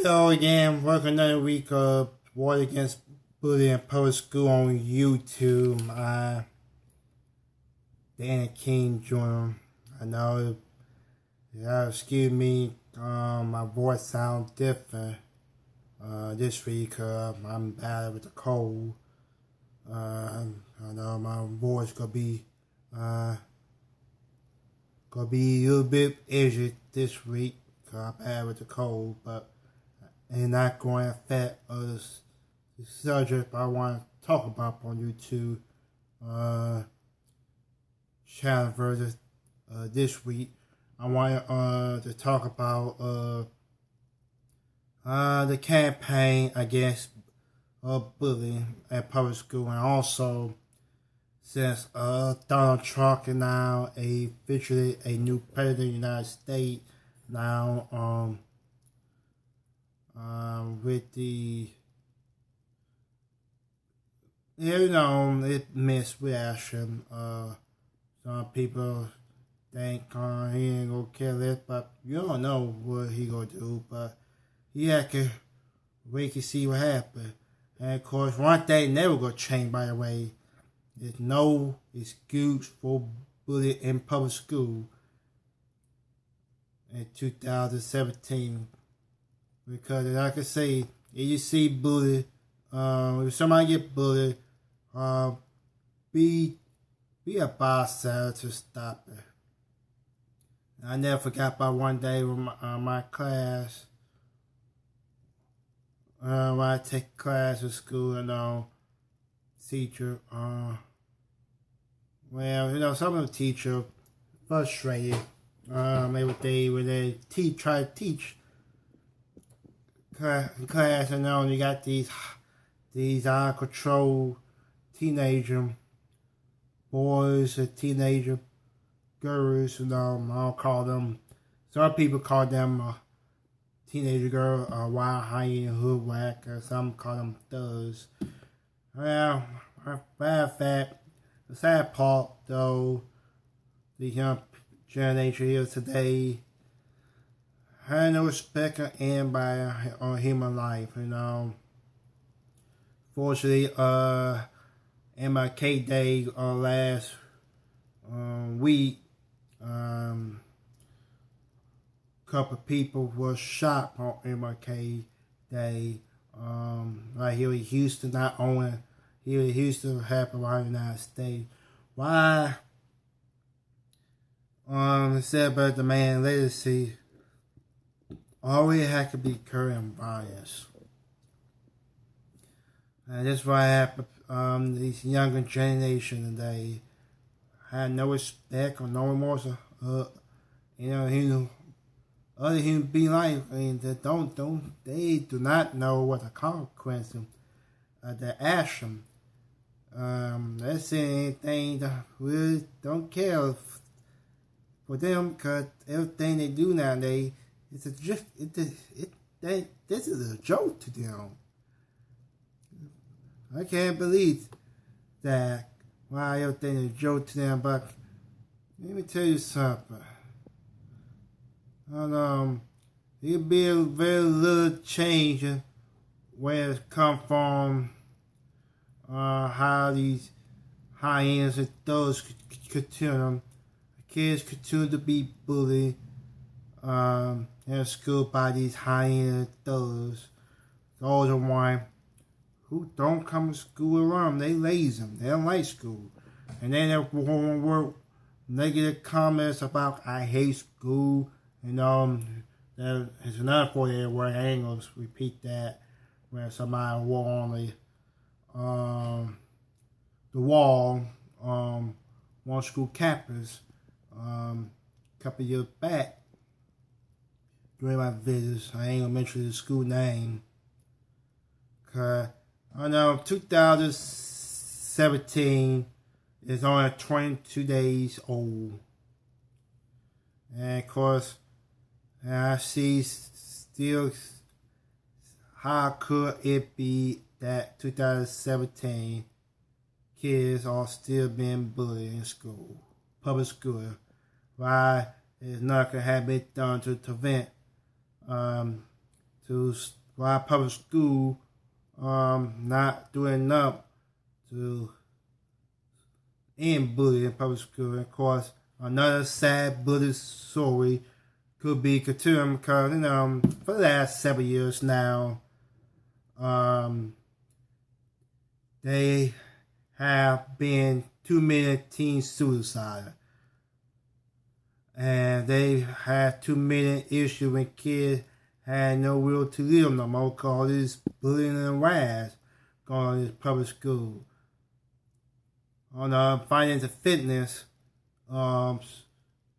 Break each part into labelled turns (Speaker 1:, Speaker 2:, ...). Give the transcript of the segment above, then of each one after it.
Speaker 1: Hello again, welcome another week of War Against Bullying in Public School on YouTube. Danny King Jr. I know, excuse me, my voice sounds different this week. I'm bad with the cold. I know my voice gonna be a little bit edgy this week. I'm bad with the cold, but and not going to affect the subject I want to talk about on YouTube channel versus this week. I want to talk about the campaign against bullying at public school, and also since Donald Trump is now officially a new president of the United States now, with the, it mixed reaction. Some people think he ain't gonna kill it, but you don't know what he gonna do. But he had to wait to see what happened. And of course, one thing never gonna change, by the way. There's no excuse for bullying in public school in 2017. Because like I say, if you see bully, if somebody get bullied, be a bystander to stop it. I never forgot about one day with my class, when I take class at school, teacher, some of the teacher frustrated, maybe when they try to teach class, and you got these out of control teenager boys and teenager girls, I don't call them, some people call them teenager girl, wild hyena, hoodwhack, or some call them thugs. Well, matter of fact, the sad part though, the young generation here today had no respect for anybody on human life, Fortunately, MLK Day last week, couple of people were shot on MLK Day, right here in Houston, not only here in Houston, happened around the United States. Why? Said about the man legacy, always had to be current bias. And that's why happened. These younger generation today had no respect or no remorse. Other human being life, they do not know what the consequences of their action. That's anything that really don't care for them, because everything they do nowadays, this is a joke to them. I can't believe that why everything is a joke to them, but let me tell you something. There'll be a very little change in where it come from, how these high-ends and those continue. Kids continue to be bullied in school by these high-end thugs. Those are why who don't come to school around. They lazy. They don't like school. And then they won't work negative comments about I hate school. There's another 48 word. I ain't gonna repeat that. Where somebody wore on the wall, one school campus, a couple of years back during my visits. I ain't gonna mention the school name, cause I know 2017 is only 22 days old, and of course, I see still how could it be that 2017 kids are still being bullied in school, public school. Why is nothing have been done to prevent to why public school not doing enough to end bullying in public school. And of course, another sad bully story could be continuing because, for the last several years now, they have been too many teen suicides. And they had too many issues when kids had no will to live no more because all this bullying and harass going on in public school. On financial fitness,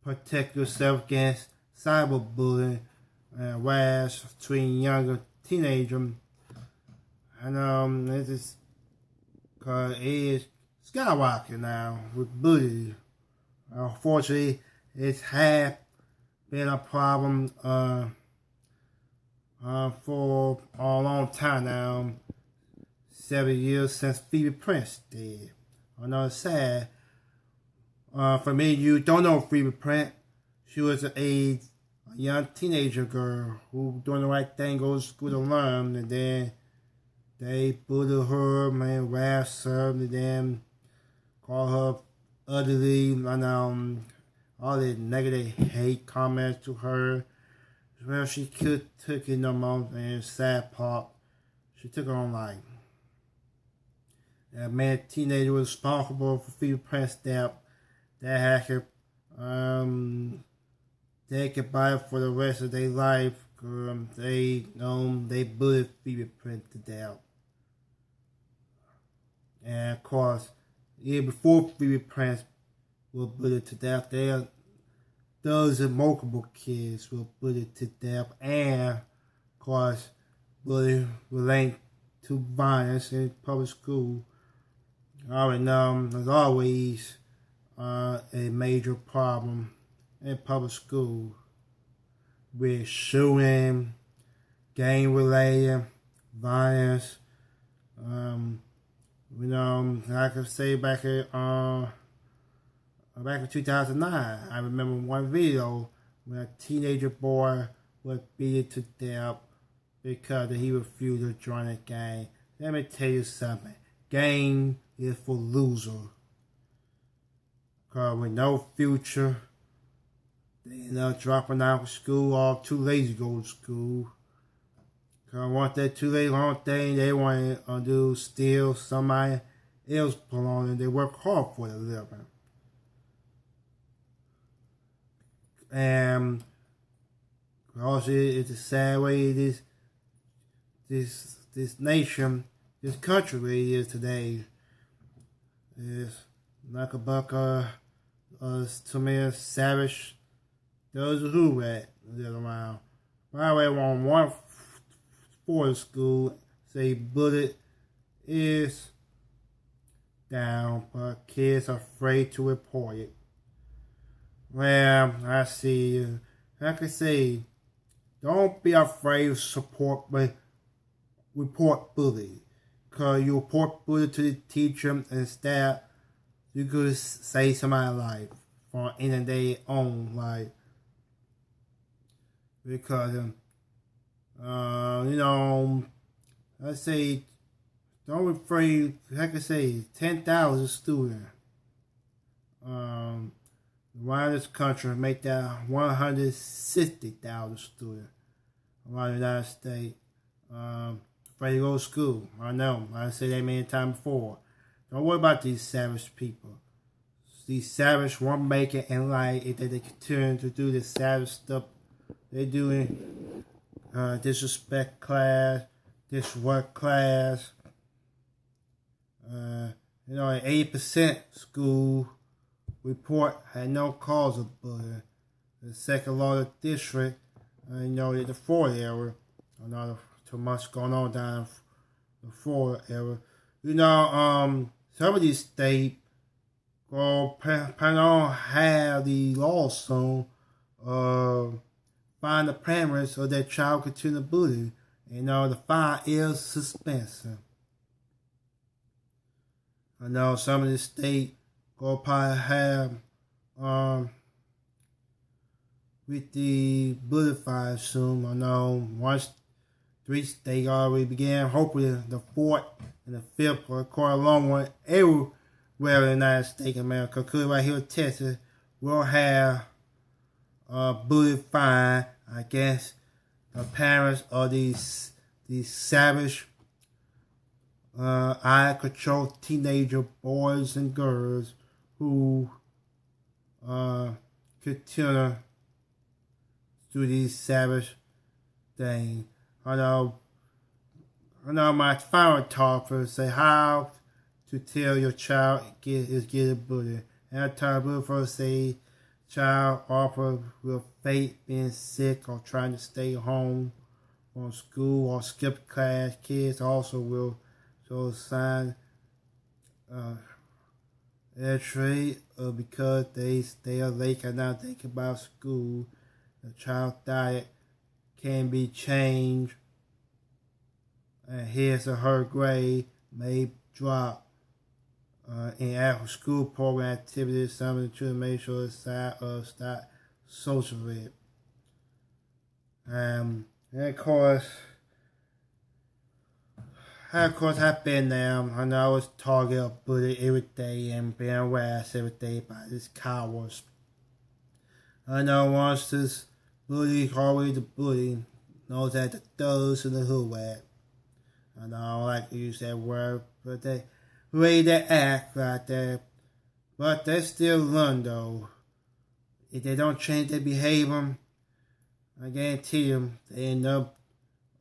Speaker 1: protect yourself against cyberbullying and harass between younger teenagers. And it's just because it is skyrocketing now with bullying. Unfortunately, it has been a problem for a long time now. 7 years since Phoebe Prince did. I know it's sad. For me, you don't know Phoebe Prince. She was a young teenager girl who doing the right thing, goes to school to learn, and then they bullied her, man, harassed her, and then call her ugly, and all the negative hate comments to her. Well, she took it no more, and sad part, she took her own life. That man, teenager, was responsible for Phoebe Prince's death. That hacker, they could buy it for the rest of their life. They bullied Phoebe Prince to death. And of course, even before Phoebe Prince was bullied to death, those multiple kids were bullied to death. And of course, bullying related to violence in public school. I already know there's always a major problem in public school with shooting, gang-related violence. I could say back in 2009, I remember one video when a teenager boy was beaten to death because he refused to join a gang. Let me tell you something. Gang is for losers. Because with no future, they end up dropping out of school or too lazy to go to school. Because once they're too late, one thing they want to do is steal somebody else's belongings. They work hard for their living. And also, it's a sad way this nation, this country where it is today, is like a buck to me savage. Those who live around. By the way, on one for school, say bullet is down, but kids are afraid to report it. Well, I see. Like I say, don't be afraid to report bullying. Because you report bullying to the teacher and staff, you could save somebody's life from ending their own life. Because, let's say, don't be afraid, like I say, 10,000 students around this country make that 160,000 students around the United States afraid to go to school. I know, I said that many times before. Don't worry about these savage people. These savage won't make it in life if they continue to do this savage stuff they doing. Disrespect class, disrupt class. 80% school report had no cause of bullying. The second largest district, the Florida area, too much going on down the Florida area. Some of these states plan on have the law soon find the parameters of that child continue bullying. The fine is suspension. I know some of the states go probably have with the bully fine soon. I know they already began. Hopefully, the fourth and the fifth will occur along with everywhere in the United States of America. Because right here in Texas, we'll have bullet fine against the parents of these savage, out of control teenager boys and girls who continue to do these savage things. I know my final talk for say how to tell your child is getting bullied. And I tell people for say child offer with fate being sick or trying to stay home from school or skip class. Kids also will show sign their trade because they are late and not thinking about school. The child diet can be changed, and his or her grade may drop in after school program activities. Some of the children make sure to start socially. And of course, I've been there. I know I was targeted, bullied every day, and being harassed every day by these cowards. I know once this bully, always the bully, knows that the thugs in the hood at. I know I don't like to use that word, but they way they act like that. But they still learn though. If they don't change their behavior, I guarantee them they end up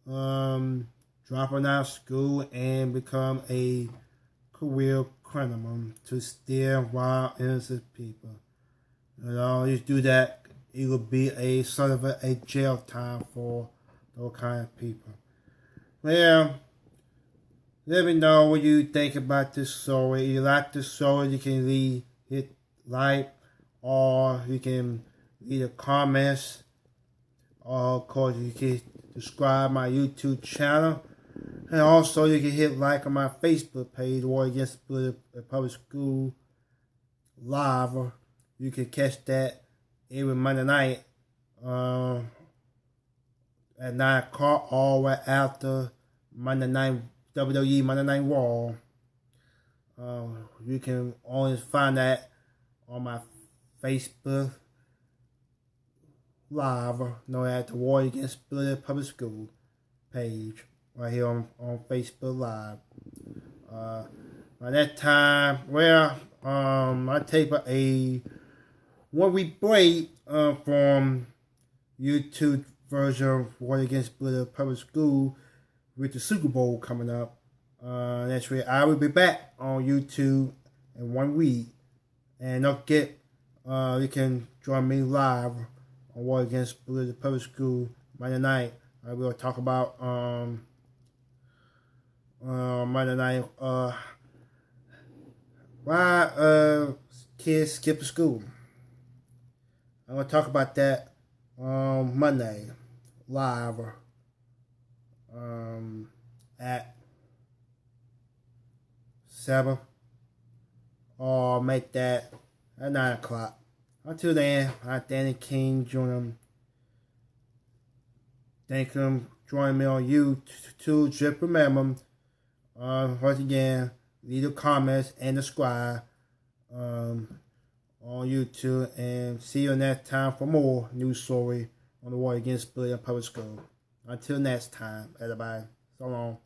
Speaker 1: dropping out of school and become a career criminal to steal wild innocent people. You know, you do that, it will be a sort of a jail time for those kind of people. Well, let me know what you think about this story. If you like this story, you can hit like, or you can leave the comments, or of course you can subscribe my YouTube channel, and also you can hit like on my Facebook page, War Against Bullying Public School Live. You can catch that every Monday night at 9 o'clock, all right after Monday night WWE Monday Night Raw. You can always find that on my Facebook Live, at the War Against Bullying Public School page right here on Facebook Live. By that time, I take a 1 week break from YouTube version of War Against Bullying Public School with the Super Bowl coming up. That's where I will be back on YouTube in 1 week. And don't forget, you can join me live on War Against Bullying Public School Monday night. I will talk about Monday night why kids skip school. I'm going to talk about that on Monday live at 7, or make that at 9 o'clock. Until then, I'm Danny King Jr. Thank you for joining me on YouTube. Just remember, once again, leave the comments and subscribe on YouTube, and see you next time for more news story on the War Against Bullying Public School. Until next time, everybody, so long.